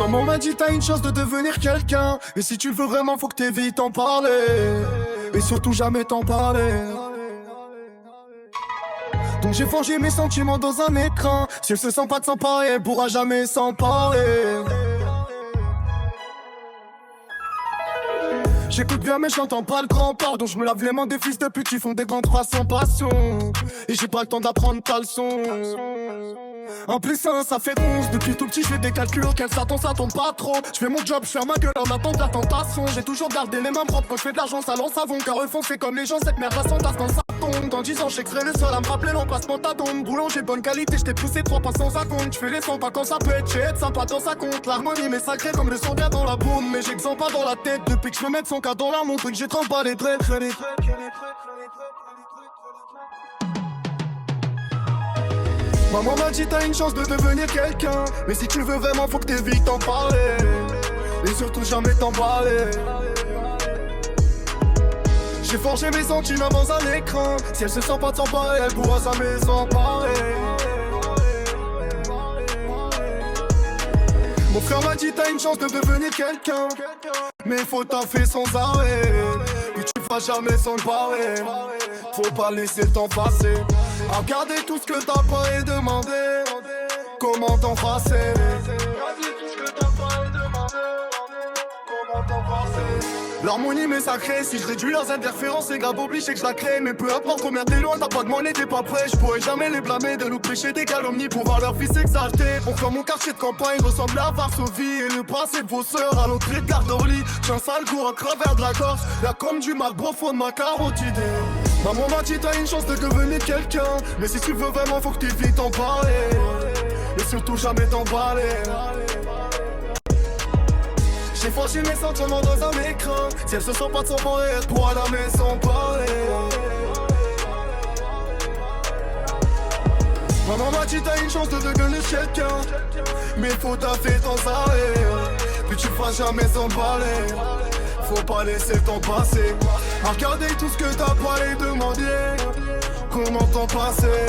Maman m'a dit t'as une chance de devenir quelqu'un, et si tu le veux vraiment faut que t'évites d'en parler, et surtout jamais t'en parler. Donc j'ai forgé mes sentiments dans un écran. Si elle se sent pas de s'emparer, elle pourra jamais s'en parler. J'écoute bien mais j'entends pas le grand pardon. Je me lave les mains des fils de pute qui font des grands trois sans passion. Et j'ai pas le temps d'apprendre ta leçon. En plus ça fait 11. Depuis tout petit je fais des calculs auxquels ça tombe pas trop. Je fais mon job, je ferme ma gueule en attendant la tentation. J'ai toujours gardé les mains propres quand je fais de l'argent, ça lance savon. Car eux font c'est comme les gens, cette merde ça tasse quand ça tombe. Dans 10 ans je sais que je serai le seul à me rappeler l'emplacement de ta tombe. Boulanger bonne qualité, je t'ai poussé 3 pas sans compte. Je fais les sons pas quand ça peut être, être sympa dans sa compte. L'harmonie m'est sacrée comme le son bien dans la boum. Mais j'ai que pas dans la tête depuis que je me mets son cas dans la montre. Que j'ai trop pas les traits. Maman m'a dit t'as une chance de devenir quelqu'un, mais si tu le veux vraiment faut que t'évites d'en parler, et surtout jamais t'en parler. J'ai forgé mes sentiments dans un écran. Si elle se sent pas de s'emparer, elle pourra jamais s'emparer. Mon frère m'a dit t'as une chance de devenir quelqu'un, mais faut taffer sans arrêt, et tu feras jamais sans parler. Faut pas laisser le temps passer à regarder tout ce que t'as pas et demander comment t'en passer. L'harmonie m'est sacrée, si je réduis leurs interférences, c'est grave obligé que je la crée. Mais peu importe combien t'es loin, t'as pas demandé, t'es pas prêt. Je pourrais jamais les blâmer de nous prêcher des calomnies pour voir leur fils exalté. Pourquoi mon quartier de campagne ressemble à Varsovie, et le passé de vos sœurs à l'entrée de Gardoli. J'ai un sale cours à travers de la Corse, là comme du mal au fond de ma carotide. Maman m'a dit t'as une chance de devenir quelqu'un, mais si tu veux vraiment faut que t'évites d'en parler, et surtout jamais t'en parler. J'ai forgé mes sentiments dans un écran. Si elle se sent pas de s'emparer, elle pourra la mettre sans parler. Maman m'a dit t'as une chance de devenir quelqu'un, mais faut taffer sans arrêt, puis tu feras jamais sans parler. Faut pas laisser le temps passer à regarder tout ce que t'as pas et demander comment t'en passer.